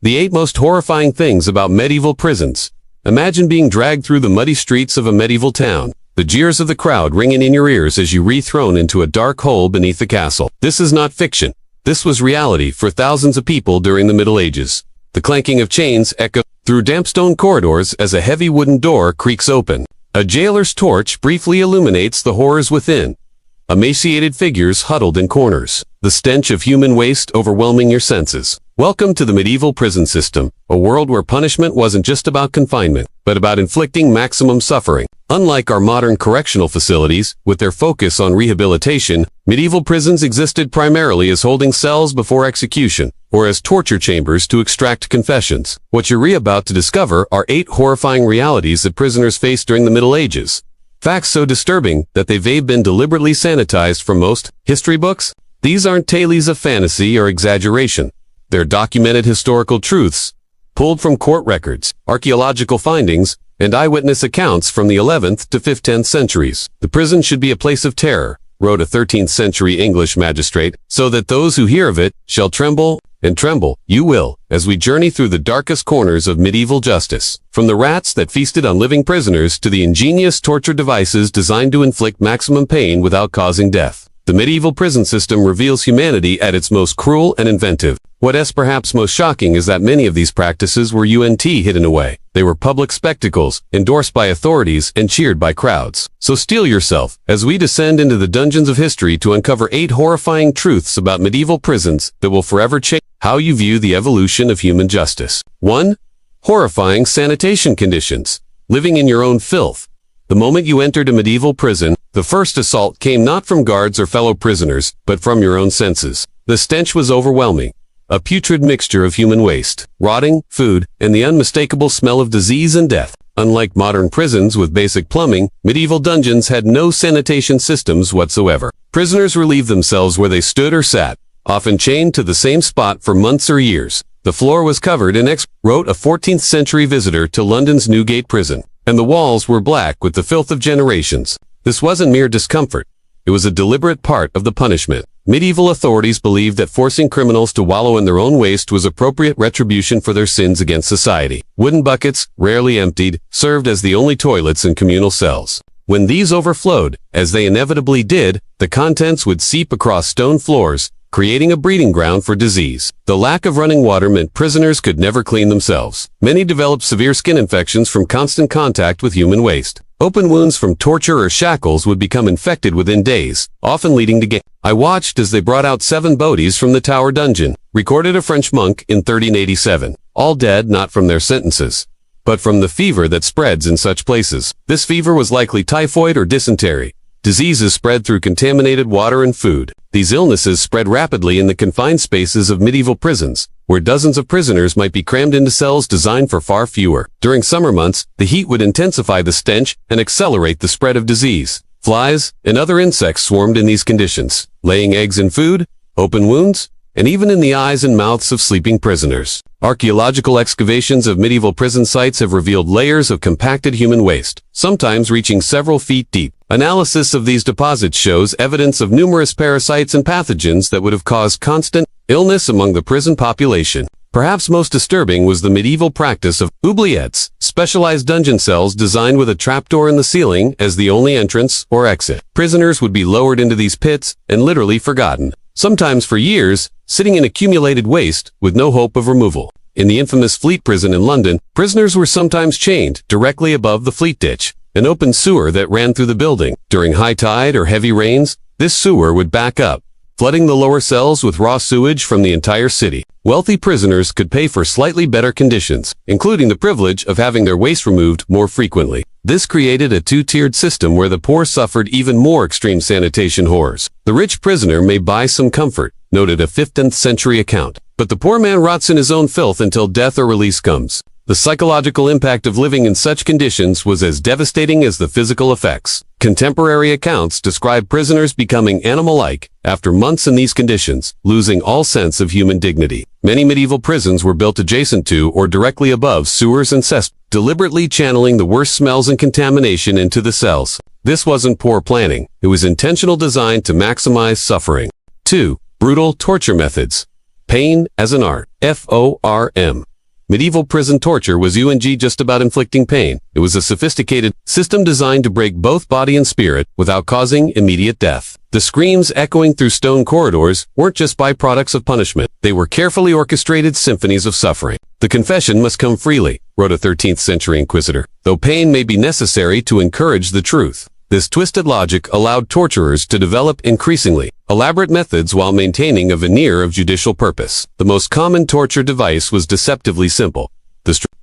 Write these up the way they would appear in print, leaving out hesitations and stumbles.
The 8 most horrifying things about medieval prisons. Imagine being dragged through the muddy streets of a medieval town, the jeers of the crowd ringing in your ears as you re-thrown into a dark hole beneath the castle. This is not fiction. This was reality for thousands of people during the Middle Ages. The clanking of chains echoes through damp stone corridors as a heavy wooden door creaks open. A jailer's torch briefly illuminates the horrors within. Emaciated figures huddled in corners. The stench of human waste overwhelming your senses. Welcome to the medieval prison system, a world where punishment wasn't just about confinement, but about inflicting maximum suffering. Unlike our modern correctional facilities, with their focus on rehabilitation, medieval prisons existed primarily as holding cells before execution, or as torture chambers to extract confessions. What you're about to discover are 8 horrifying realities that prisoners faced during the Middle Ages. Facts so disturbing that they've been deliberately sanitized from most history books. These aren't tales of fantasy or exaggeration. They're documented historical truths, pulled from court records, archaeological findings, and eyewitness accounts from the 11th to 15th centuries. The prison should be a place of terror, wrote a 13th century English magistrate, so that those who hear of it shall tremble, and tremble you will, as we journey through the darkest corners of medieval justice. From the rats that feasted on living prisoners to the ingenious torture devices designed to inflict maximum pain without causing death. The medieval prison system reveals humanity at its most cruel and inventive. What's perhaps most shocking is that many of these practices were hidden away. They were public spectacles, endorsed by authorities and cheered by crowds. So steel yourself, as we descend into the dungeons of history to uncover 8 horrifying truths about medieval prisons that will forever change how you view the evolution of human justice. 1. Horrifying sanitation conditions. Living in your own filth. The moment you entered a medieval prison, the first assault came not from guards or fellow prisoners, but from your own senses. The stench was overwhelming. A putrid mixture of human waste, rotting food, and the unmistakable smell of disease and death. Unlike modern prisons with basic plumbing, medieval dungeons had no sanitation systems whatsoever. Prisoners relieved themselves where they stood or sat, often chained to the same spot for months or years. The floor was covered in wrote a 14th century visitor to London's Newgate prison, and the walls were black with the filth of generations. This wasn't mere discomfort. It was a deliberate part of the punishment. Medieval authorities believed that forcing criminals to wallow in their own waste was appropriate retribution for their sins against society. Wooden buckets, rarely emptied, served as the only toilets in communal cells. When these overflowed, as they inevitably did, the contents would seep across stone floors, creating a breeding ground for disease. The lack of running water meant prisoners could never clean themselves. Many developed severe skin infections from constant contact with human waste. Open wounds from torture or shackles would become infected within days, often leading to I watched as they brought out 7 bodies from the Tower dungeon, recorded a French monk in 1387. All dead not from their sentences, but from the fever that spreads in such places. This fever was likely typhoid or dysentery. Diseases spread through contaminated water and food. These illnesses spread rapidly in the confined spaces of medieval prisons, where dozens of prisoners might be crammed into cells designed for far fewer. During summer months, the heat would intensify the stench and accelerate the spread of disease. Flies and other insects swarmed in these conditions, laying eggs in food, open wounds, and even in the eyes and mouths of sleeping prisoners. Archaeological excavations of medieval prison sites have revealed layers of compacted human waste, sometimes reaching several feet deep. Analysis of these deposits shows evidence of numerous parasites and pathogens that would have caused constant illness among the prison population. Perhaps most disturbing was the medieval practice of oubliettes, specialized dungeon cells designed with a trapdoor in the ceiling as the only entrance or exit. Prisoners would be lowered into these pits and literally forgotten, sometimes for years, sitting in accumulated waste with no hope of removal. In the infamous Fleet Prison in London, prisoners were sometimes chained directly above the Fleet Ditch, an open sewer that ran through the building. During high tide or heavy rains, this sewer would back up, flooding the lower cells with raw sewage from the entire city. Wealthy prisoners could pay for slightly better conditions, including the privilege of having their waste removed more frequently. This created a 2-tiered system where the poor suffered even more extreme sanitation horrors. The rich prisoner may buy some comfort, noted a 15th century account, but the poor man rots in his own filth until death or release comes. The psychological impact of living in such conditions was as devastating as the physical effects. Contemporary accounts describe prisoners becoming animal-like after months in these conditions, losing all sense of human dignity. Many medieval prisons were built adjacent to or directly above sewers and cesspools, deliberately channeling the worst smells and contamination into the cells. This wasn't poor planning. It was intentional design to maximize suffering. 2. Brutal torture methods. Pain as an art. FORM. Medieval prison torture was just about inflicting pain. It was a sophisticated system designed to break both body and spirit without causing immediate death. The screams echoing through stone corridors weren't just byproducts of punishment. They were carefully orchestrated symphonies of suffering. The confession must come freely, wrote a 13th century inquisitor, though pain may be necessary to encourage the truth. This twisted logic allowed torturers to develop increasingly elaborate methods while maintaining a veneer of judicial purpose. The most common torture device was deceptively simple.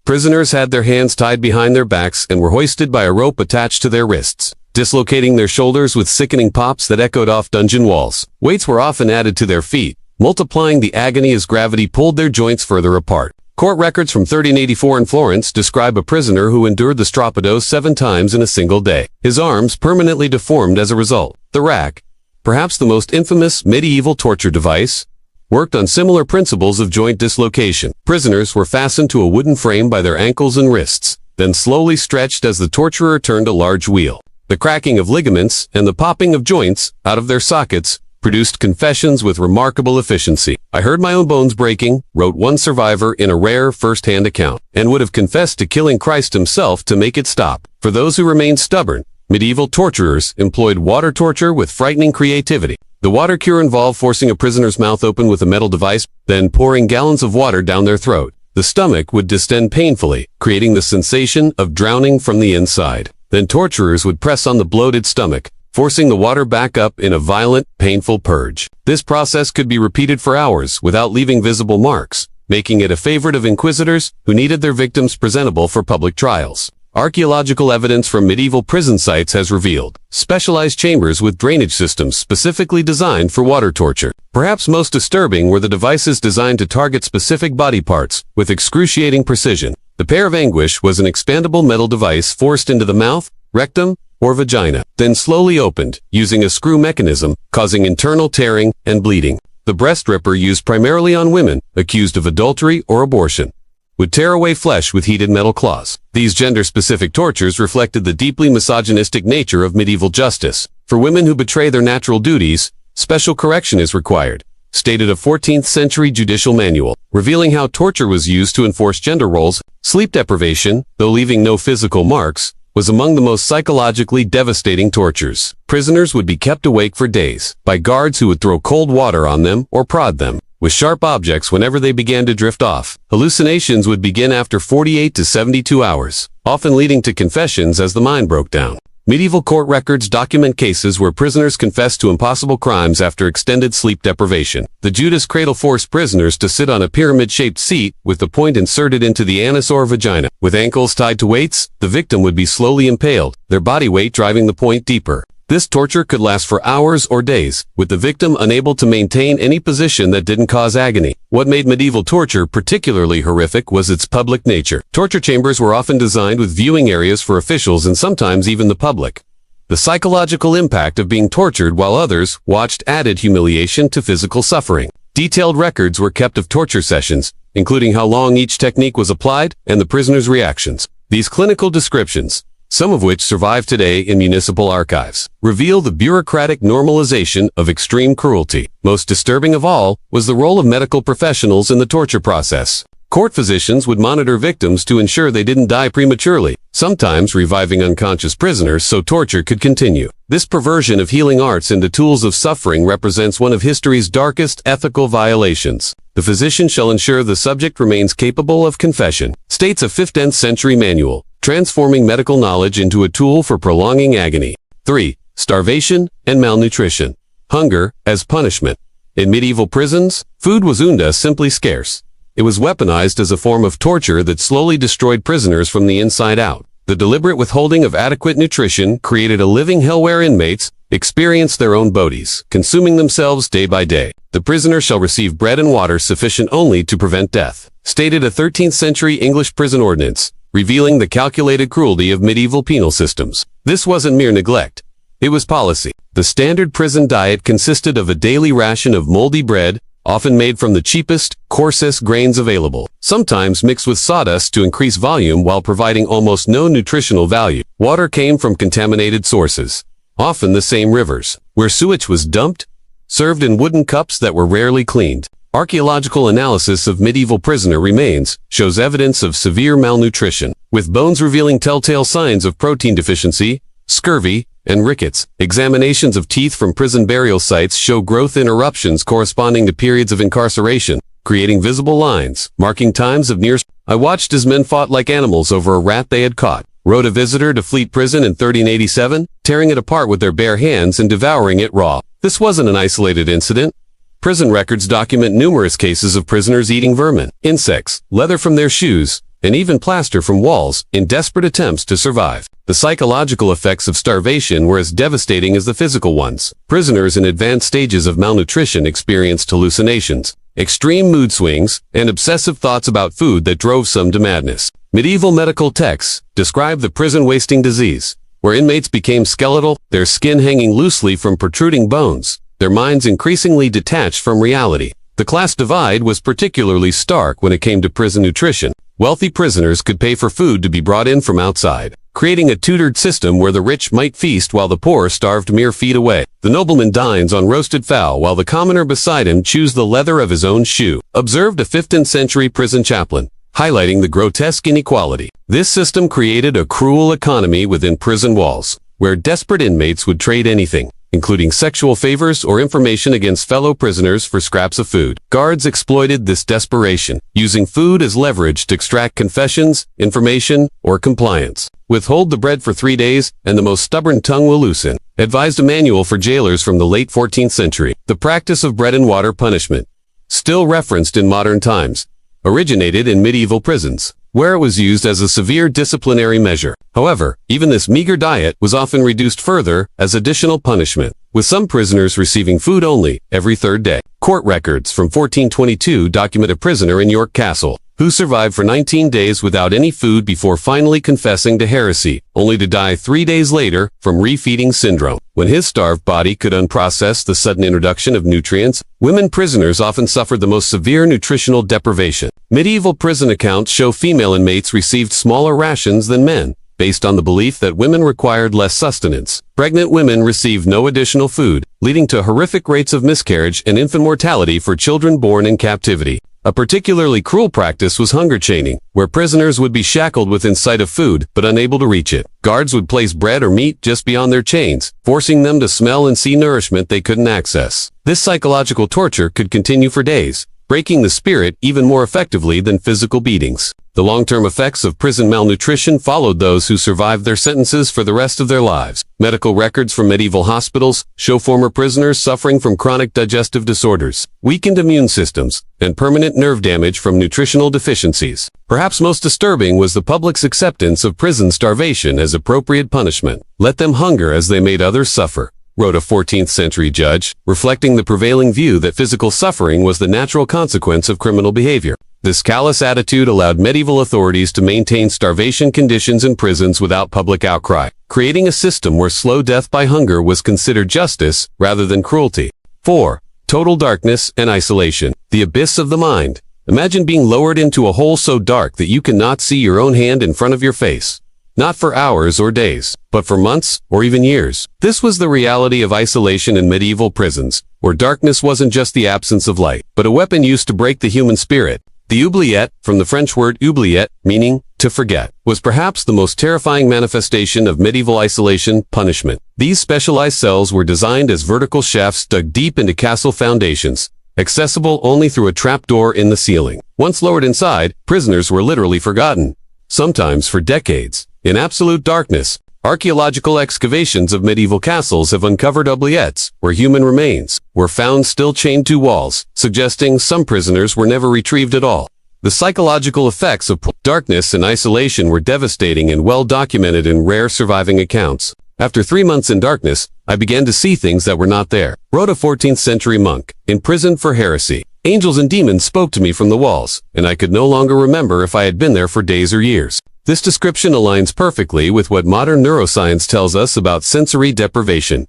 Prisoners had their hands tied behind their backs and were hoisted by a rope attached to their wrists, dislocating their shoulders with sickening pops that echoed off dungeon walls. Weights were often added to their feet, multiplying the agony as gravity pulled their joints further apart. Court records from 1384 in Florence describe a prisoner who endured the stropado 7 times in a single day. His arms permanently deformed as a result. The rack, perhaps the most infamous medieval torture device, worked on similar principles of joint dislocation. Prisoners were fastened to a wooden frame by their ankles and wrists, then slowly stretched as the torturer turned a large wheel. The cracking of ligaments and the popping of joints out of their sockets produced confessions with remarkable efficiency. "I heard my own bones breaking," wrote one survivor in a rare first-hand account, and would have confessed to killing Christ himself to make it stop. For those who remained stubborn, medieval torturers employed water torture with frightening creativity. The water cure involved forcing a prisoner's mouth open with a metal device, then pouring gallons of water down their throat. The stomach would distend painfully, creating the sensation of drowning from the inside. Then torturers would press on the bloated stomach, forcing the water back up in a violent, painful purge. This process could be repeated for hours without leaving visible marks, making it a favorite of inquisitors who needed their victims presentable for public trials. Archaeological evidence from medieval prison sites has revealed specialized chambers with drainage systems specifically designed for water torture. Perhaps most disturbing were the devices designed to target specific body parts with excruciating precision. The pear of anguish was an expandable metal device forced into the mouth, rectum, or vagina, then slowly opened, using a screw mechanism, causing internal tearing and bleeding. The breast ripper, used primarily on women accused of adultery or abortion, would tear away flesh with heated metal claws. These gender-specific tortures reflected the deeply misogynistic nature of medieval justice. For women who betray their natural duties, special correction is required, stated a 14th century judicial manual, revealing how torture was used to enforce gender roles. Sleep deprivation, though leaving no physical marks, was among the most psychologically devastating tortures. Prisoners would be kept awake for days by guards who would throw cold water on them or prod them with sharp objects whenever they began to drift off. Hallucinations would begin after 48 to 72 hours, often leading to confessions as the mind broke down. Medieval court records document cases where prisoners confessed to impossible crimes after extended sleep deprivation. The Judas cradle forced prisoners to sit on a pyramid-shaped seat with the point inserted into the anus or vagina. With ankles tied to weights, the victim would be slowly impaled, their body weight driving the point deeper. This torture could last for hours or days, with the victim unable to maintain any position that didn't cause agony. What made medieval torture particularly horrific was its public nature. Torture chambers were often designed with viewing areas for officials and sometimes even the public. The psychological impact of being tortured while others watched added humiliation to physical suffering. Detailed records were kept of torture sessions, including how long each technique was applied and the prisoner's reactions. These clinical descriptions, some of which survive today in municipal archives, reveal the bureaucratic normalization of extreme cruelty. Most disturbing of all was the role of medical professionals in the torture process. Court physicians would monitor victims to ensure they didn't die prematurely, sometimes reviving unconscious prisoners so torture could continue. This perversion of healing arts into tools of suffering represents one of history's darkest ethical violations. The physician shall ensure the subject remains capable of confession, states a 15th century manual, transforming medical knowledge into a tool for prolonging agony. 3. Starvation and malnutrition. Hunger as punishment. In medieval prisons, food was simply scarce. It was weaponized as a form of torture that slowly destroyed prisoners from the inside out. The deliberate withholding of adequate nutrition created a living hell where inmates experienced their own bodies, consuming themselves day by day. The prisoner shall receive bread and water sufficient only to prevent death, stated a 13th century English prison ordinance, revealing the calculated cruelty of medieval penal systems. This wasn't mere neglect. It was policy. The standard prison diet consisted of a daily ration of moldy bread, often made from the cheapest, coarsest grains available, sometimes mixed with sawdust to increase volume while providing almost no nutritional value. Water came from contaminated sources, often the same rivers, where sewage was dumped, served in wooden cups that were rarely cleaned. Archaeological analysis of medieval prisoner remains shows evidence of severe malnutrition, with bones revealing telltale signs of protein deficiency, scurvy, and rickets. Examinations of teeth from prison burial sites show growth in eruptions corresponding to periods of incarceration, creating visible lines, marking times of near. I watched as men fought like animals over a rat they had caught, wrote a visitor to Fleet Prison in 1387, tearing it apart with their bare hands and devouring it raw. This wasn't an isolated incident. Prison records document numerous cases of prisoners eating vermin, insects, leather from their shoes, and even plaster from walls in desperate attempts to survive. The psychological effects of starvation were as devastating as the physical ones. Prisoners in advanced stages of malnutrition experienced hallucinations, extreme mood swings, and obsessive thoughts about food that drove some to madness. Medieval medical texts describe the prison wasting disease, where inmates became skeletal, their skin hanging loosely from protruding bones, their minds increasingly detached from reality. The class divide was particularly stark when it came to prison nutrition. Wealthy prisoners could pay for food to be brought in from outside, creating a tutored system where the rich might feast while the poor starved mere feet away. The nobleman dines on roasted fowl while the commoner beside him chews the leather of his own shoe, observed a 15th century prison chaplain, highlighting the grotesque inequality. This system created a cruel economy within prison walls, where desperate inmates would trade anything, including sexual favors or information against fellow prisoners for scraps of food. Guards exploited this desperation, using food as leverage to extract confessions, information, or compliance. Withhold the bread for 3 days, and the most stubborn tongue will loosen, advised a manual for jailers from the late 14th century. The practice of bread and water punishment, still referenced in modern times, originated in medieval prisons, where it was used as a severe disciplinary measure. However, even this meager diet was often reduced further as additional punishment, with some prisoners receiving food only every third day. Court records from 1422 document a prisoner in York Castle who survived for 19 days without any food before finally confessing to heresy, only to die 3 days later from refeeding syndrome. When his starved body could unprocess the sudden introduction of nutrients, women prisoners often suffered the most severe nutritional deprivation. Medieval prison accounts show female inmates received smaller rations than men, based on the belief that women required less sustenance. Pregnant women received no additional food, leading to horrific rates of miscarriage and infant mortality for children born in captivity. A particularly cruel practice was hunger chaining, where prisoners would be shackled within sight of food, but unable to reach it. Guards would place bread or meat just beyond their chains, forcing them to smell and see nourishment they couldn't access. This psychological torture could continue for days, breaking the spirit even more effectively than physical beatings. The long-term effects of prison malnutrition followed those who survived their sentences for the rest of their lives. Medical records from medieval hospitals show former prisoners suffering from chronic digestive disorders, weakened immune systems, and permanent nerve damage from nutritional deficiencies. Perhaps most disturbing was the public's acceptance of prison starvation as appropriate punishment. Let them hunger as they made others suffer, wrote a 14th century judge, reflecting the prevailing view that physical suffering was the natural consequence of criminal behavior. This callous attitude allowed medieval authorities to maintain starvation conditions in prisons without public outcry, creating a system where slow death by hunger was considered justice rather than cruelty. 4. Total darkness and isolation. The abyss of the mind. Imagine being lowered into a hole so dark that you cannot see your own hand in front of your face. Not for hours or days, but for months or even years. This was the reality of isolation in medieval prisons, where darkness wasn't just the absence of light, but a weapon used to break the human spirit. The oubliette, from the French word oubliette, meaning to forget, was perhaps the most terrifying manifestation of medieval isolation punishment. These specialized cells were designed as vertical shafts dug deep into castle foundations, accessible only through a trapdoor in the ceiling. Once lowered inside, prisoners were literally forgotten, sometimes for decades. In absolute darkness, archaeological excavations of medieval castles have uncovered oubliettes, where human remains were found still chained to walls, suggesting some prisoners were never retrieved at all. The psychological effects of darkness and isolation were devastating and well documented in rare surviving accounts. After 3 months in darkness, I began to see things that were not there, wrote a 14th century monk, imprisoned for heresy. Angels and demons spoke to me from the walls, and I could no longer remember if I had been there for days or years. This description aligns perfectly with what modern neuroscience tells us about sensory deprivation.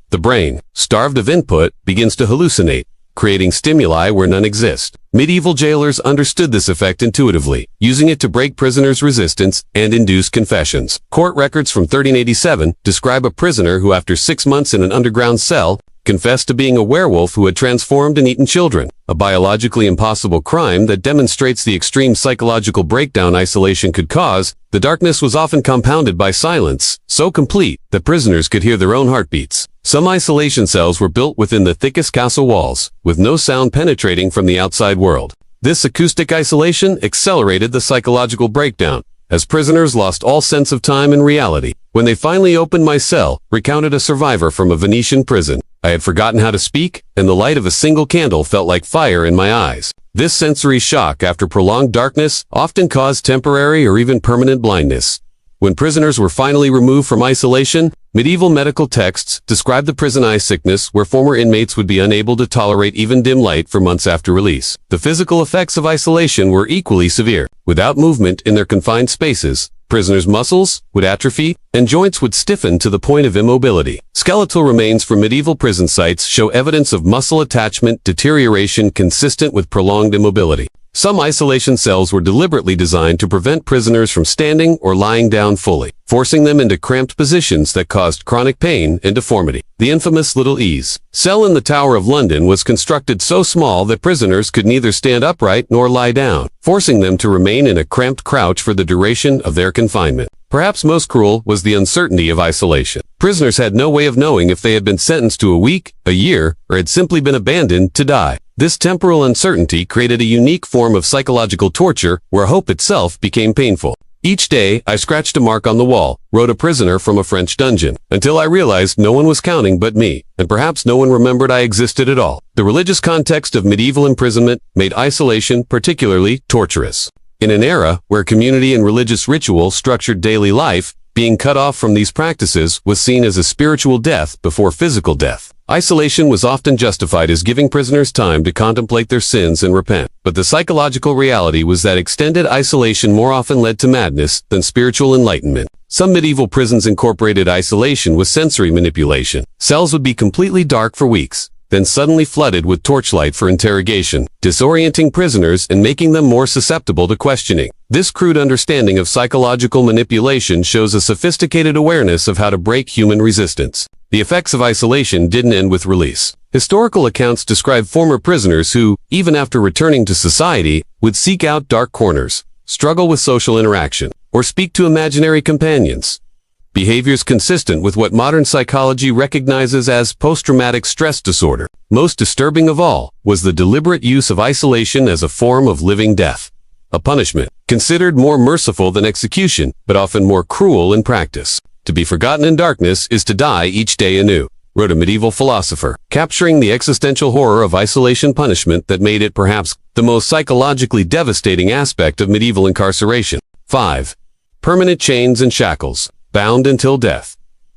The brain, starved of input, begins to hallucinate, creating stimuli where none exist. Medieval jailers understood this effect intuitively, using it to break prisoners' resistance and induce confessions. Court records from 1387 describe a prisoner who, after 6 months in an underground cell, confessed to being a werewolf who had transformed and eaten children, a biologically impossible crime that demonstrates the extreme psychological breakdown isolation could cause. The darkness was often compounded by silence, so complete that prisoners could hear their own heartbeats. Some isolation cells were built within the thickest castle walls, with no sound penetrating from the outside world. This acoustic isolation accelerated the psychological breakdown, as prisoners lost all sense of time and reality. When they finally opened my cell, recounted a survivor from a Venetian prison, I had forgotten how to speak, and the light of a single candle felt like fire in my eyes. This sensory shock after prolonged darkness often caused temporary or even permanent blindness. When prisoners were finally removed from isolation, medieval medical texts described the prison eye sickness where former inmates would be unable to tolerate even dim light for months after release. The physical effects of isolation were equally severe. Without movement in their confined spaces, prisoners' muscles would atrophy, and joints would stiffen to the point of immobility. Skeletal remains from medieval prison sites show evidence of muscle attachment deterioration consistent with prolonged immobility. Some isolation cells were deliberately designed to prevent prisoners from standing or lying down fully, forcing them into cramped positions that caused chronic pain and deformity. The infamous Little Ease cell in the Tower of London was constructed so small that prisoners could neither stand upright nor lie down, forcing them to remain in a cramped crouch for the duration of their confinement. Perhaps most cruel was the uncertainty of isolation. Prisoners had no way of knowing if they had been sentenced to a week, a year, or had simply been abandoned to die. This temporal uncertainty created a unique form of psychological torture where hope itself became painful. Each day, I scratched a mark on the wall, wrote a prisoner from a French dungeon, until I realized no one was counting but me, and perhaps no one remembered I existed at all. The religious context of medieval imprisonment made isolation particularly torturous. In an era where community and religious ritual structured daily life, being cut off from these practices was seen as a spiritual death before physical death. Isolation was often justified as giving prisoners time to contemplate their sins and repent. But the psychological reality was that extended isolation more often led to madness than spiritual enlightenment. Some medieval prisons incorporated isolation with sensory manipulation. Cells would be completely dark for weeks, then suddenly flooded with torchlight for interrogation, disorienting prisoners and making them more susceptible to questioning. This crude understanding of psychological manipulation shows a sophisticated awareness of how to break human resistance. The effects of isolation didn't end with release. Historical accounts describe former prisoners who, even after returning to society, would seek out dark corners, struggle with social interaction, or speak to imaginary companions. Behaviors consistent with what modern psychology recognizes as post-traumatic stress disorder. Most disturbing of all was the deliberate use of isolation as a form of living death. A punishment, considered more merciful than execution, but often more cruel in practice. To be forgotten in darkness is to die each day anew, wrote a medieval philosopher, capturing the existential horror of isolation punishment that made it perhaps the most psychologically devastating aspect of medieval incarceration. 5. Permanent chains and shackles. Bound until death.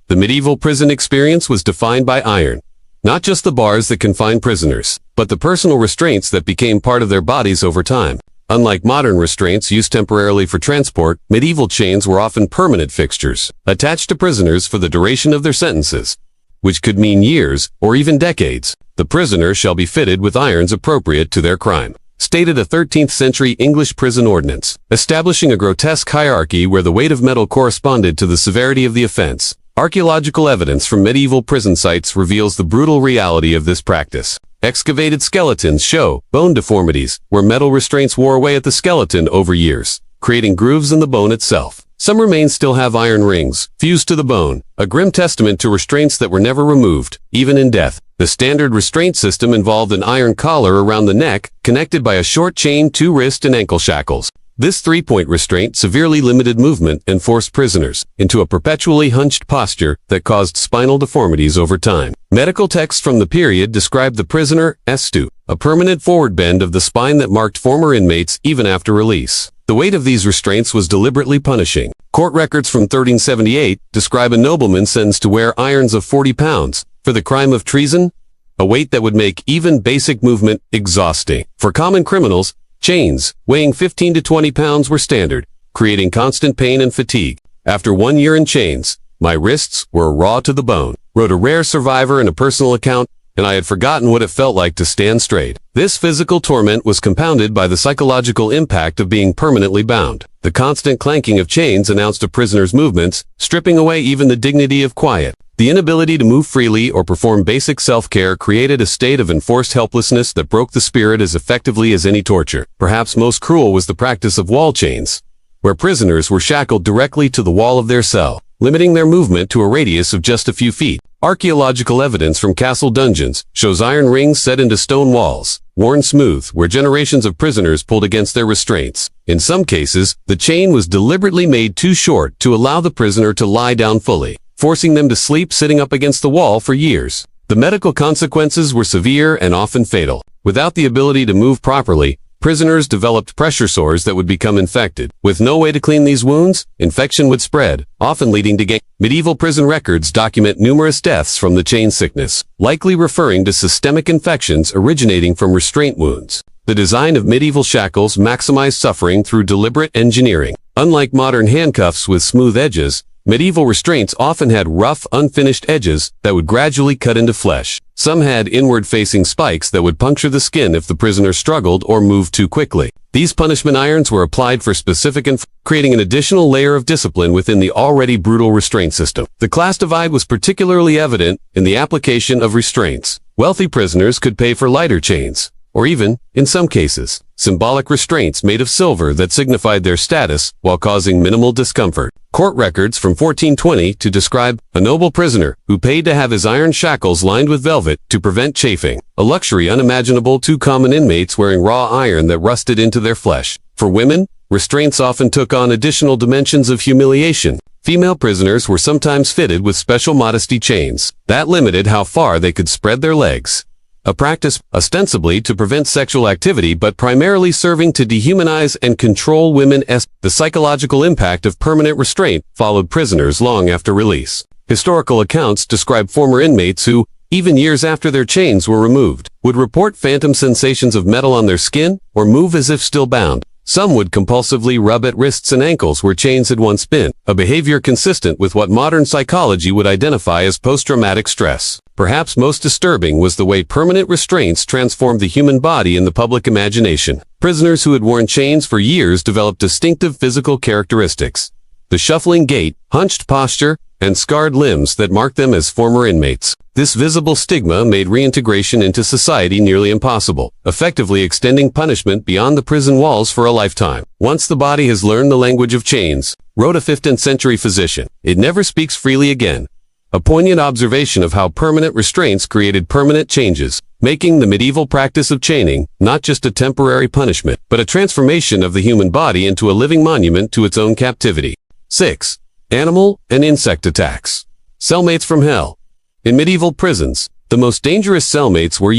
The medieval prison experience was defined by iron. Not just the bars that confined prisoners, but the personal restraints that became part of their bodies over time. Unlike modern restraints used temporarily for transport, medieval chains were often permanent fixtures, attached to prisoners for the duration of their sentences, which could mean years or even decades. The prisoner shall be fitted with irons appropriate to their crime, stated a 13th century English prison ordinance, establishing a grotesque hierarchy where the weight of metal corresponded to the severity of the offense. Archaeological evidence from medieval prison sites reveals the brutal reality of this practice. Excavated skeletons show bone deformities, where metal restraints wore away at the skeleton over years, creating grooves in the bone itself. Some remains still have iron rings, fused to the bone, a grim testament to restraints that were never removed, even in death. The standard restraint system involved an iron collar around the neck, connected by a short chain to wrist and ankle shackles. This three-point restraint severely limited movement and forced prisoners into a perpetually hunched posture that caused spinal deformities over time. Medical texts from the period described the prisoner's stoop, a permanent forward bend of the spine that marked former inmates even after release. The weight of these restraints was deliberately punishing. Court records from 1378 describe a nobleman sentenced to wear irons of 40 pounds for the crime of treason, a weight that would make even basic movement exhausting. For common criminals, chains weighing 15 to 20 pounds were standard, creating constant pain and fatigue. After 1 year in chains, my wrists were raw to the bone, wrote a rare survivor in a personal account, and I had forgotten what it felt like to stand straight. This physical torment was compounded by the psychological impact of being permanently bound. The constant clanking of chains announced a prisoner's movements, stripping away even the dignity of quiet. The inability to move freely or perform basic self-care created a state of enforced helplessness that broke the spirit as effectively as any torture. Perhaps most cruel was the practice of wall chains, where prisoners were shackled directly to the wall of their cell, limiting their movement to a radius of just a few feet. Archaeological evidence from castle dungeons shows iron rings set into stone walls, worn smooth, where generations of prisoners pulled against their restraints. In some cases, the chain was deliberately made too short to allow the prisoner to lie down fully, forcing them to sleep sitting up against the wall for years. The medical consequences were severe and often fatal. Without the ability to move properly, prisoners developed pressure sores that would become infected. With no way to clean these wounds, infection would spread, often leading to Medieval prison records document numerous deaths from the chain sickness, likely referring to systemic infections originating from restraint wounds. The design of medieval shackles maximized suffering through deliberate engineering. Unlike modern handcuffs with smooth edges, medieval restraints often had rough, unfinished edges that would gradually cut into flesh. Some had inward-facing spikes that would puncture the skin if the prisoner struggled or moved too quickly. These punishment irons were applied for specific creating an additional layer of discipline within the already brutal restraint system. The class divide was particularly evident in the application of restraints. Wealthy prisoners could pay for lighter chains, or even, in some cases, symbolic restraints made of silver that signified their status while causing minimal discomfort. Court records from 1420 to describe a noble prisoner who paid to have his iron shackles lined with velvet to prevent chafing, a luxury unimaginable to common inmates wearing raw iron that rusted into their flesh. For women, restraints often took on additional dimensions of humiliation. Female prisoners were sometimes fitted with special modesty chains that limited how far they could spread their legs. A practice ostensibly to prevent sexual activity but primarily serving to dehumanize and control women. The psychological impact of permanent restraint followed prisoners long after release. Historical accounts describe former inmates who, even years after their chains were removed, would report phantom sensations of metal on their skin or move as if still bound. Some would compulsively rub at wrists and ankles where chains had once been, a behavior consistent with what modern psychology would identify as post-traumatic stress. Perhaps most disturbing was the way permanent restraints transformed the human body in the public imagination. Prisoners who had worn chains for years developed distinctive physical characteristics. The shuffling gait, hunched posture, and scarred limbs that marked them as former inmates. This visible stigma made reintegration into society nearly impossible, effectively extending punishment beyond the prison walls for a lifetime. Once the body has learned the language of chains, wrote a 15th century physician, it never speaks freely again. A poignant observation of how permanent restraints created permanent changes, making the medieval practice of chaining not just a temporary punishment, but a transformation of the human body into a living monument to its own captivity. 6. Animal and insect attacks. Cellmates from hell. In medieval prisons, the most dangerous cellmates were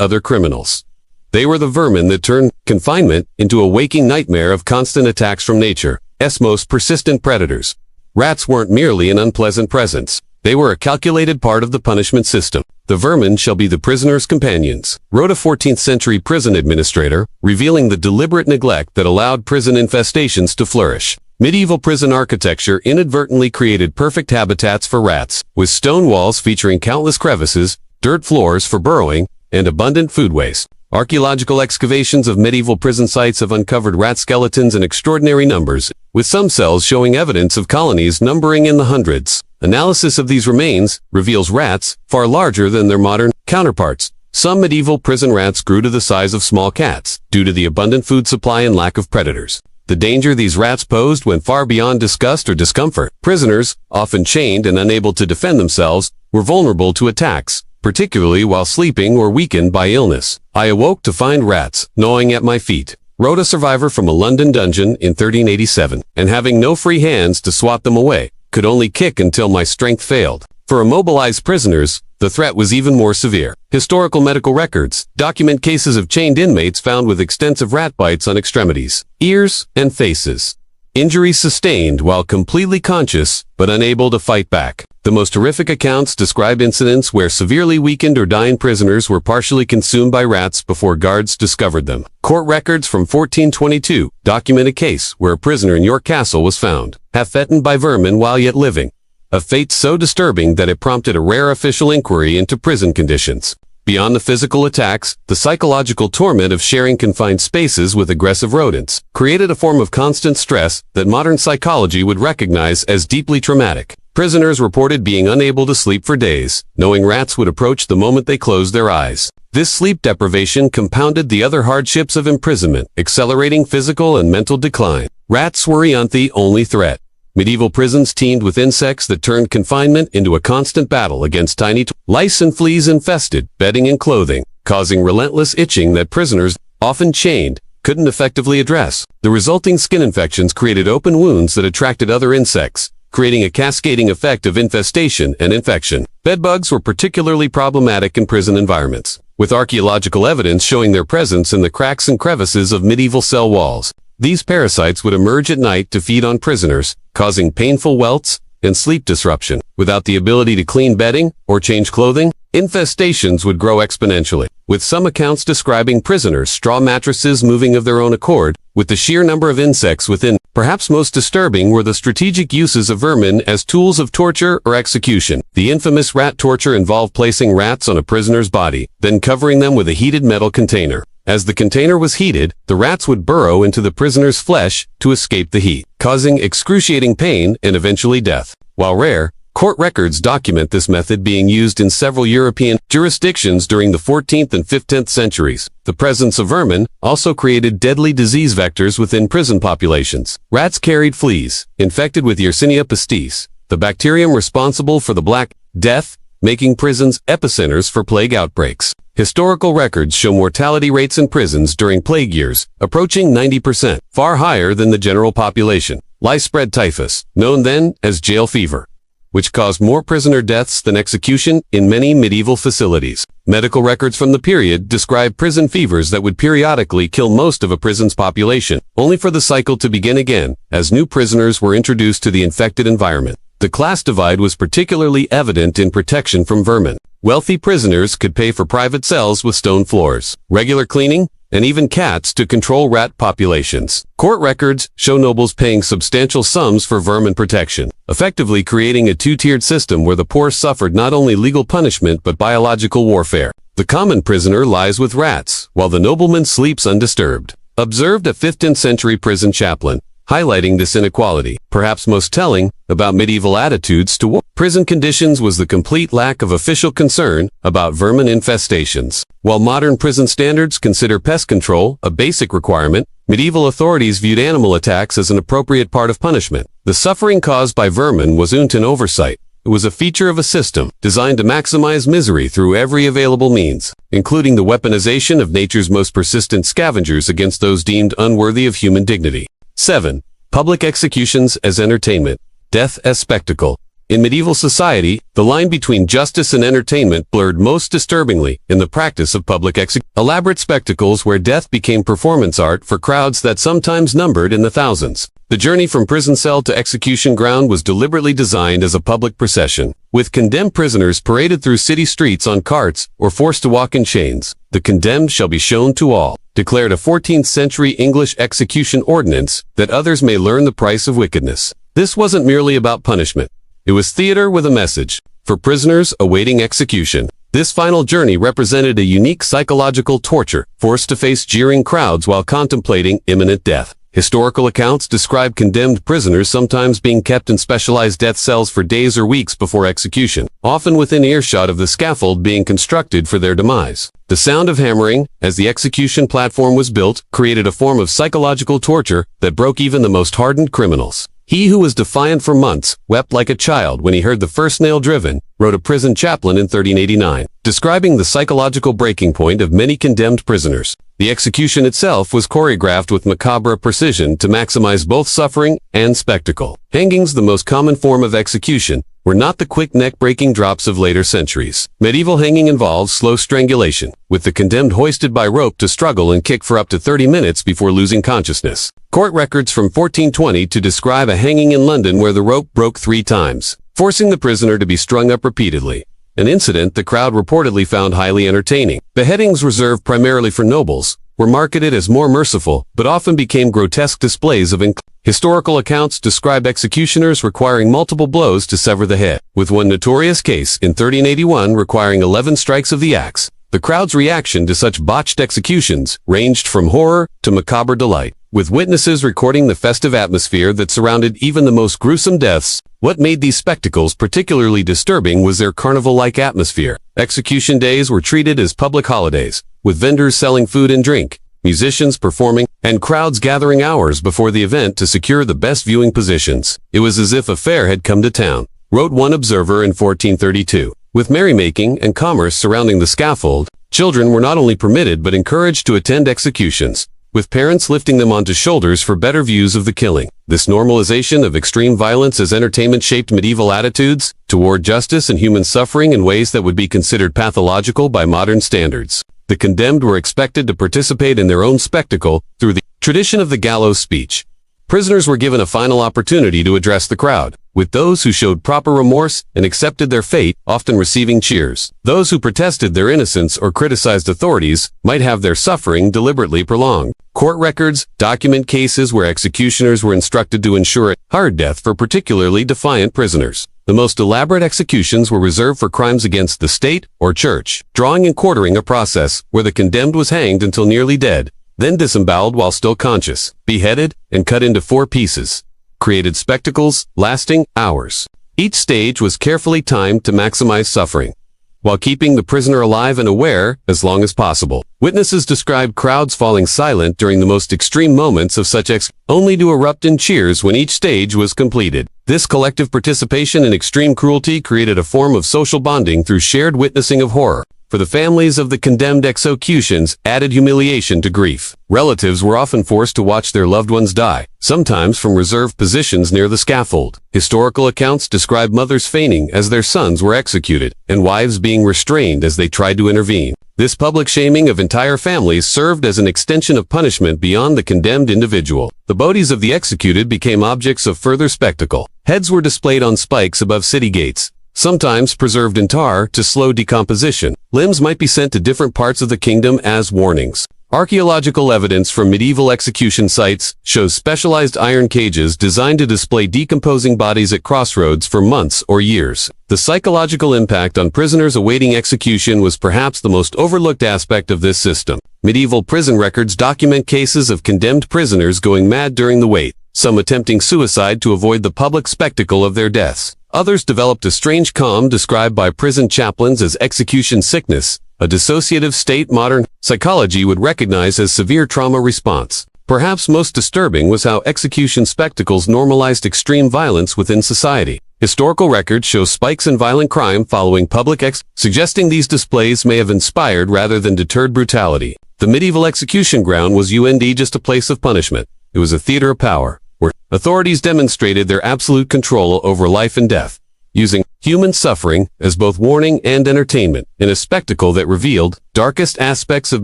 other criminals. They were the vermin that turned confinement into a waking nightmare of constant attacks from nature's most persistent predators. Rats weren't merely an unpleasant presence. They were a calculated part of the punishment system. The vermin shall be the prisoner's companions, wrote a 14th century prison administrator, revealing the deliberate neglect that allowed prison infestations to flourish. Medieval prison architecture inadvertently created perfect habitats for rats, with stone walls featuring countless crevices, dirt floors for burrowing, and abundant food waste. Archaeological excavations of medieval prison sites have uncovered rat skeletons in extraordinary numbers, with some cells showing evidence of colonies numbering in the hundreds. Analysis of these remains reveals rats far larger than their modern counterparts. Some medieval prison rats grew to the size of small cats, due to the abundant food supply and lack of predators. The danger these rats posed went far beyond disgust or discomfort. Prisoners, often chained and unable to defend themselves, were vulnerable to attacks, particularly while sleeping or weakened by illness. I awoke to find rats gnawing at my feet, wrote a survivor from a London dungeon in 1387, and having no free hands to swat them away, could only kick until my strength failed. For immobilized prisoners, the threat was even more severe. Historical medical records document cases of chained inmates found with extensive rat bites on extremities, ears, and faces. Injuries sustained while completely conscious but unable to fight back. The most horrific accounts describe incidents where severely weakened or dying prisoners were partially consumed by rats before guards discovered them. Court records from 1422 document a case where a prisoner in York Castle was found, half-eaten by vermin while yet living. A fate so disturbing that it prompted a rare official inquiry into prison conditions. Beyond the physical attacks, the psychological torment of sharing confined spaces with aggressive rodents created a form of constant stress that modern psychology would recognize as deeply traumatic. Prisoners reported being unable to sleep for days, knowing rats would approach the moment they closed their eyes. This sleep deprivation compounded the other hardships of imprisonment, accelerating physical and mental decline. Rats weren't the only threat. Medieval prisons teemed with insects that turned confinement into a constant battle against tiny lice and fleas infested bedding and clothing, causing relentless itching that prisoners, often chained, couldn't effectively address. The resulting skin infections created open wounds that attracted other insects, creating a cascading effect of infestation and infection. Bedbugs were particularly problematic in prison environments, with archaeological evidence showing their presence in the cracks and crevices of medieval cell walls. These parasites would emerge at night to feed on prisoners, causing painful welts and sleep disruption. Without the ability to clean bedding or change clothing, infestations would grow exponentially, with some accounts describing prisoners' straw mattresses moving of their own accord, with the sheer number of insects within. Perhaps most disturbing were the strategic uses of vermin as tools of torture or execution. The infamous rat torture involved placing rats on a prisoner's body, then covering them with a heated metal container. As the container was heated, the rats would burrow into the prisoner's flesh to escape the heat, causing excruciating pain and eventually death. While rare, court records document this method being used in several European jurisdictions during the 14th and 15th centuries. The presence of vermin also created deadly disease vectors within prison populations. Rats carried fleas, infected with Yersinia pestis, the bacterium responsible for the Black Death, making prisons epicenters for plague outbreaks. Historical records show mortality rates in prisons during plague years approaching 90%, far higher than the general population. Lice spread typhus, known then as jail fever, which caused more prisoner deaths than execution in many medieval facilities. Medical records from the period describe prison fevers that would periodically kill most of a prison's population, only for the cycle to begin again as new prisoners were introduced to the infected environment. The class divide was particularly evident in protection from vermin. Wealthy prisoners could pay for private cells with stone floors, regular cleaning, and even cats to control rat populations. Court records show nobles paying substantial sums for vermin protection, effectively creating a two-tiered system where the poor suffered not only legal punishment but biological warfare. The common prisoner lies with rats, while the nobleman sleeps undisturbed. Observed a 15th century prison chaplain, highlighting this inequality. Perhaps most telling about medieval attitudes to prison conditions was the complete lack of official concern about vermin infestations. While modern prison standards consider pest control a basic requirement, medieval authorities viewed animal attacks as an appropriate part of punishment. The suffering caused by vermin wasn't an oversight. It was a feature of a system designed to maximize misery through every available means, including the weaponization of nature's most persistent scavengers against those deemed unworthy of human dignity. 7. Public executions as entertainment. Death as spectacle. In medieval society, the line between justice and entertainment blurred most disturbingly in the practice of public execution. Elaborate spectacles where death became performance art for crowds that sometimes numbered in the thousands. The journey from prison cell to execution ground was deliberately designed as a public procession, with condemned prisoners paraded through city streets on carts or forced to walk in chains. The condemned shall be shown to all, declared a 14th century English execution ordinance, that others may learn the price of wickedness. This wasn't merely about punishment. It was theater with a message. For prisoners awaiting execution, this final journey represented a unique psychological torture, forced to face jeering crowds while contemplating imminent death. Historical accounts describe condemned prisoners sometimes being kept in specialized death cells for days or weeks before execution, often within earshot of the scaffold being constructed for their demise. The sound of hammering, as the execution platform was built, created a form of psychological torture that broke even the most hardened criminals. He who was defiant for months wept like a child when he heard the first nail driven, wrote a prison chaplain in 1389, describing the psychological breaking point of many condemned prisoners. The execution itself was choreographed with macabre precision to maximize both suffering and spectacle. Hangings, the most common form of execution, were not the quick neck-breaking drops of later centuries. Medieval hanging involved slow strangulation, with the condemned hoisted by rope to struggle and kick for up to 30 minutes before losing consciousness. Court records from 1420 to describe a hanging in London where the rope broke 3 times, forcing the prisoner to be strung up repeatedly. An incident the crowd reportedly found highly entertaining. Beheadings reserved primarily for nobles were marketed as more merciful, but often became grotesque displays of historical accounts describe executioners requiring multiple blows to sever the head, with one notorious case in 1381 requiring 11 strikes of the axe. The crowd's reaction to such botched executions ranged from horror to macabre delight. with witnesses recording the festive atmosphere that surrounded even the most gruesome deaths. What made these spectacles particularly disturbing was their carnival-like atmosphere. Execution days were treated as public holidays, with vendors selling food and drink, musicians performing, and crowds gathering hours before the event to secure the best viewing positions. It was as if a fair had come to town, wrote one observer in 1432. With merrymaking and commerce surrounding the scaffold, children were not only permitted but encouraged to attend executions, with parents lifting them onto shoulders for better views of the killing. This normalization of extreme violence as entertainment shaped medieval attitudes toward justice and human suffering in ways that would be considered pathological by modern standards. The condemned were expected to participate in their own spectacle through the tradition of the gallows speech. Prisoners were given a final opportunity to address the crowd, with those who showed proper remorse and accepted their fate often receiving cheers. Those who protested their innocence or criticized authorities might have their suffering deliberately prolonged. Court records document cases where executioners were instructed to ensure a hard death for particularly defiant prisoners. The most elaborate executions were reserved for crimes against the state or church, drawing and quartering a process where the condemned was hanged until nearly dead, then disemboweled while still conscious, beheaded, and cut into 4 pieces. Created spectacles lasting hours. Each stage was carefully timed to maximize suffering, while keeping the prisoner alive and aware as long as possible. Witnesses described crowds falling silent during the most extreme moments of such only to erupt in cheers when each stage was completed. This collective participation in extreme cruelty created a form of social bonding through shared witnessing of horror. For the families of the condemned, executions added humiliation to grief. Relatives were often forced to watch their loved ones die, sometimes from reserved positions near the scaffold. Historical accounts describe mothers fainting as their sons were executed, and wives being restrained as they tried to intervene. This public shaming of entire families served as an extension of punishment beyond the condemned individual. The bodies of the executed became objects of further spectacle. Heads were displayed on spikes above city gates, sometimes preserved in tar to slow decomposition. Limbs might be sent to different parts of the kingdom as warnings. Archaeological evidence from medieval execution sites shows specialized iron cages designed to display decomposing bodies at crossroads for months or years. The psychological impact on prisoners awaiting execution was perhaps the most overlooked aspect of this system. Medieval prison records document cases of condemned prisoners going mad during the wait, some attempting suicide to avoid the public spectacle of their deaths. Others developed a strange calm described by prison chaplains as execution sickness, a dissociative state modern psychology would recognize as severe trauma response. Perhaps most disturbing was how execution spectacles normalized extreme violence within society. Historical records show spikes in violent crime following public suggesting these displays may have inspired rather than deterred brutality. The medieval execution ground was just a place of punishment. It was a theater of power, where authorities demonstrated their absolute control over life and death, using human suffering as both warning and entertainment, in a spectacle that revealed darkest aspects of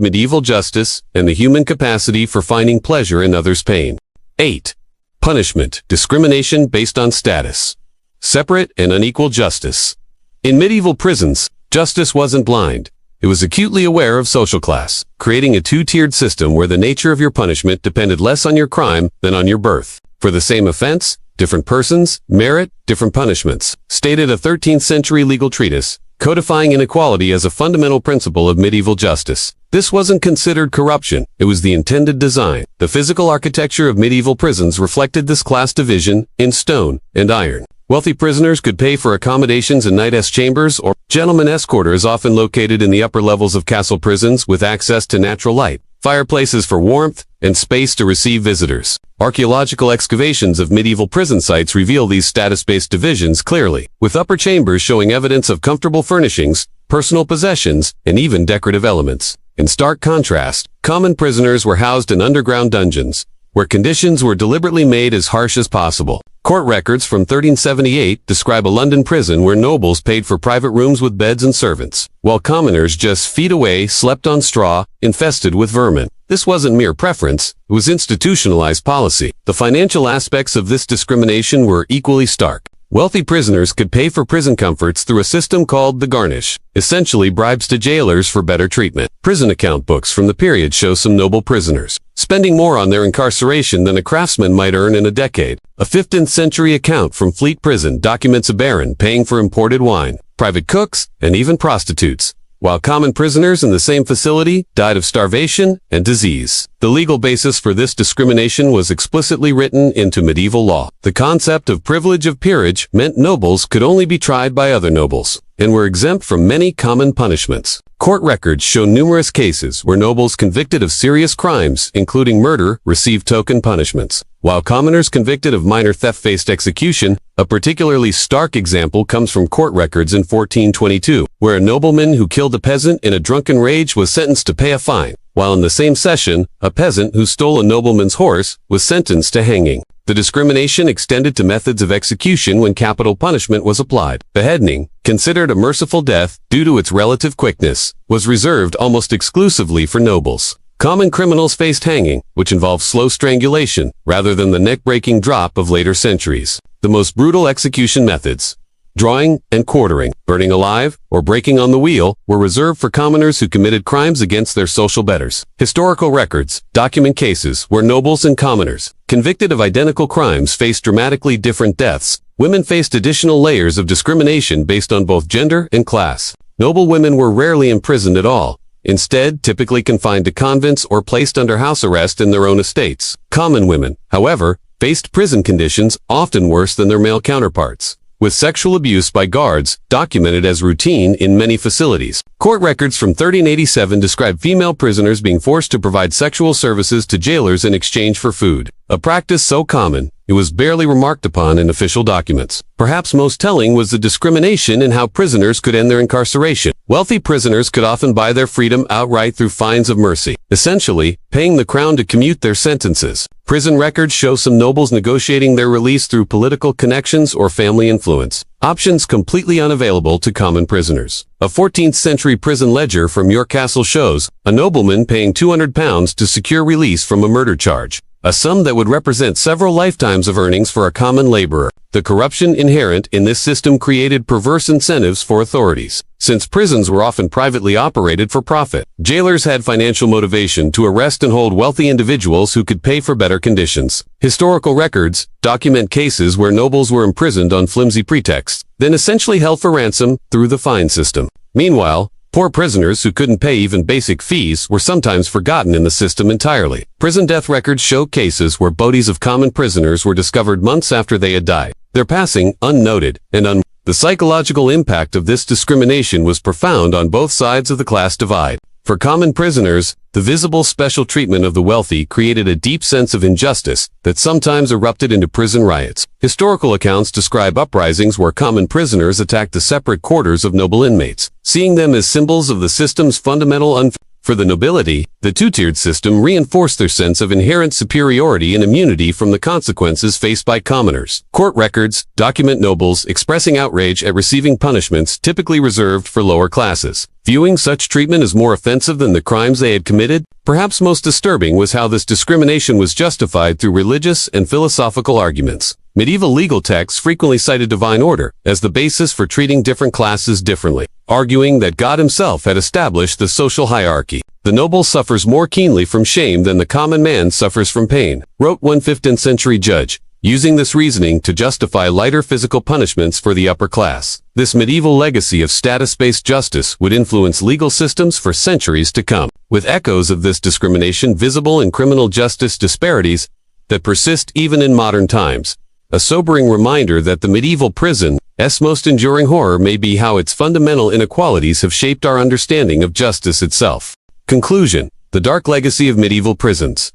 medieval justice and the human capacity for finding pleasure in others' pain. 8. Punishment, discrimination based on status. Separate and unequal justice. In medieval prisons, justice wasn't blind. It was acutely aware of social class, creating a two-tiered system where the nature of your punishment depended less on your crime than on your birth. For the same offense, different persons merit different punishments, stated a 13th century legal treatise, codifying inequality as a fundamental principle of medieval justice. This wasn't considered corruption, it was the intended design. The physical architecture of medieval prisons reflected this class division in stone and iron. Wealthy prisoners could pay for accommodations in knights' chambers or gentlemen's quarters, often located in the upper levels of castle prisons with access to natural light, fireplaces for warmth, and space to receive visitors. Archaeological excavations of medieval prison sites reveal these status-based divisions clearly, with upper chambers showing evidence of comfortable furnishings, personal possessions, and even decorative elements. In stark contrast, common prisoners were housed in underground dungeons, where conditions were deliberately made as harsh as possible. Court records from 1378 describe a London prison where nobles paid for private rooms with beds and servants, while commoners just feet away slept on straw, infested with vermin. This wasn't mere preference, it was institutionalized policy. The financial aspects of this discrimination were equally stark. Wealthy prisoners could pay for prison comforts through a system called the garnish, essentially bribes to jailers for better treatment. Prison account books from the period show some noble prisoners spending more on their incarceration than a craftsman might earn in a decade. A 15th century account from Fleet Prison documents a baron paying for imported wine, private cooks, and even prostitutes, while common prisoners in the same facility died of starvation and disease. The legal basis for this discrimination was explicitly written into medieval law. The concept of privilege of peerage meant nobles could only be tried by other nobles, and were exempt from many common punishments. Court records show numerous cases where nobles convicted of serious crimes, including murder, received token punishments, while commoners convicted of minor theft faced execution. A particularly stark example comes from court records in 1422, where a nobleman who killed a peasant in a drunken rage was sentenced to pay a fine, while in the same session, a peasant who stole a nobleman's horse was sentenced to hanging. The discrimination extended to methods of execution when capital punishment was applied. Beheading, considered a merciful death due to its relative quickness, was reserved almost exclusively for nobles. Common criminals faced hanging, which involved slow strangulation, rather than the neck-breaking drop of later centuries. The most brutal execution methods, drawing and quartering, burning alive, or breaking on the wheel, were reserved for commoners who committed crimes against their social betters. Historical records document cases where nobles and commoners, convicted of identical crimes, faced dramatically different deaths. Women faced additional layers of discrimination based on both gender and class. Noble women were rarely imprisoned at all, instead typically confined to convents or placed under house arrest in their own estates. Common women, however, faced prison conditions often worse than their male counterparts, with sexual abuse by guards documented as routine in many facilities. Court records from 1387 describe female prisoners being forced to provide sexual services to jailers in exchange for food, a practice so common it was barely remarked upon in official documents. Perhaps most telling was the discrimination in how prisoners could end their incarceration. Wealthy prisoners could often buy their freedom outright through fines of mercy, essentially paying the crown to commute their sentences. Prison records show some nobles negotiating their release through political connections or family influence, options completely unavailable to common prisoners. A 14th century prison ledger from York Castle shows a nobleman paying £200 to secure release from a murder charge, a sum that would represent several lifetimes of earnings for a common laborer. The corruption inherent in this system created perverse incentives for authorities. Since prisons were often privately operated for profit, jailers had financial motivation to arrest and hold wealthy individuals who could pay for better conditions. Historical records document cases where nobles were imprisoned on flimsy pretexts, then essentially held for ransom through the fine system. Meanwhile, poor prisoners who couldn't pay even basic fees were sometimes forgotten in the system entirely. Prison death records show cases where bodies of common prisoners were discovered months after they had died, their passing unnoted and The psychological impact of this discrimination was profound on both sides of the class divide. For common prisoners, the visible special treatment of the wealthy created a deep sense of injustice that sometimes erupted into prison riots. Historical accounts describe uprisings where common prisoners attacked the separate quarters of noble inmates, seeing them as symbols of the system's fundamental unfairness. For the nobility, the two-tiered system reinforced their sense of inherent superiority and immunity from the consequences faced by commoners. Court records document nobles expressing outrage at receiving punishments typically reserved for lower classes, viewing such treatment as more offensive than the crimes they had committed. Perhaps most disturbing was how this discrimination was justified through religious and philosophical arguments. Medieval legal texts frequently cited divine order as the basis for treating different classes differently, arguing that God himself had established the social hierarchy. The noble suffers more keenly from shame than the common man suffers from pain, wrote one 15th century judge, using this reasoning to justify lighter physical punishments for the upper class. This medieval legacy of status-based justice would influence legal systems for centuries to come, with echoes of this discrimination visible in criminal justice disparities that persist even in modern times. A sobering reminder that the medieval prison's most enduring horror may be how its fundamental inequalities have shaped our understanding of justice itself. Conclusion: the dark legacy of medieval prisons.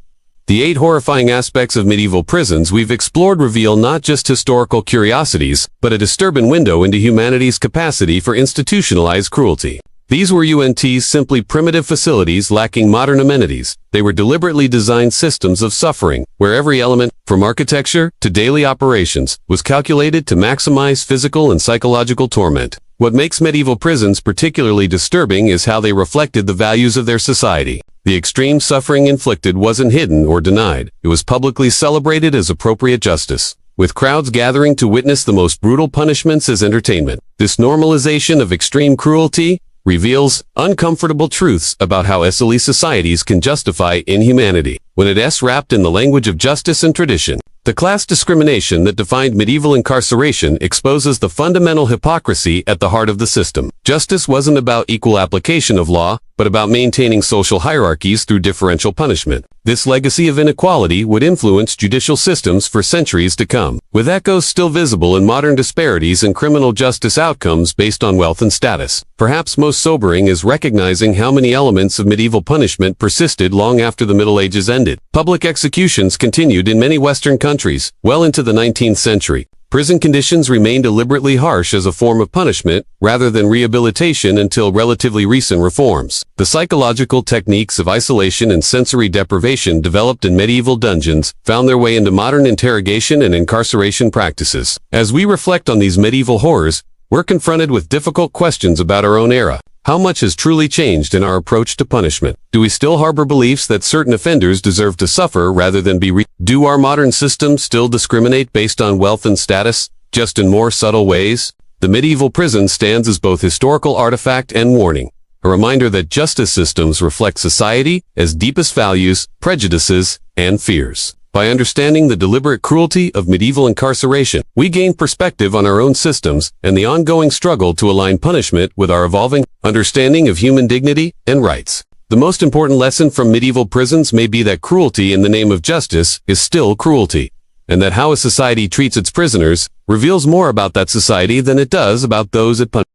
The 8 horrifying aspects of medieval prisons we've explored reveal not just historical curiosities, but a disturbing window into humanity's capacity for institutionalized cruelty. These were UNT's simply primitive facilities lacking modern amenities. They were deliberately designed systems of suffering, where every element, from architecture to daily operations, was calculated to maximize physical and psychological torment. What makes medieval prisons particularly disturbing is how they reflected the values of their society. The extreme suffering inflicted wasn't hidden or denied. It was publicly celebrated as appropriate justice, with crowds gathering to witness the most brutal punishments as entertainment. This normalization of extreme cruelty reveals uncomfortable truths about how easily societies can justify inhumanity when it is wrapped in the language of justice and tradition. The class discrimination that defined medieval incarceration exposes the fundamental hypocrisy at the heart of the system. Justice wasn't about equal application of law, but about maintaining social hierarchies through differential punishment. This legacy of inequality would influence judicial systems for centuries to come, with echoes still visible in modern disparities in criminal justice outcomes based on wealth and status. Perhaps most sobering is recognizing how many elements of medieval punishment persisted long after the Middle Ages ended. Public executions continued in many Western countries, well into the 19th century. Prison conditions remained deliberately harsh as a form of punishment, rather than rehabilitation until relatively recent reforms. The psychological techniques of isolation and sensory deprivation developed in medieval dungeons found their way into modern interrogation and incarceration practices. As we reflect on these medieval horrors, we're confronted with difficult questions about our own era. How much has truly changed in our approach to punishment? Do we still harbor beliefs that certain offenders deserve to suffer rather than be Do our modern systems still discriminate based on wealth and status, just in more subtle ways? The medieval prison stands as both historical artifact and warning, a reminder that justice systems reflect society as deepest values, prejudices, and fears. By understanding the deliberate cruelty of medieval incarceration, we gain perspective on our own systems and the ongoing struggle to align punishment with our evolving understanding of human dignity and rights. The most important lesson from medieval prisons may be that cruelty in the name of justice is still cruelty, and that how a society treats its prisoners reveals more about that society than it does about those it punishes.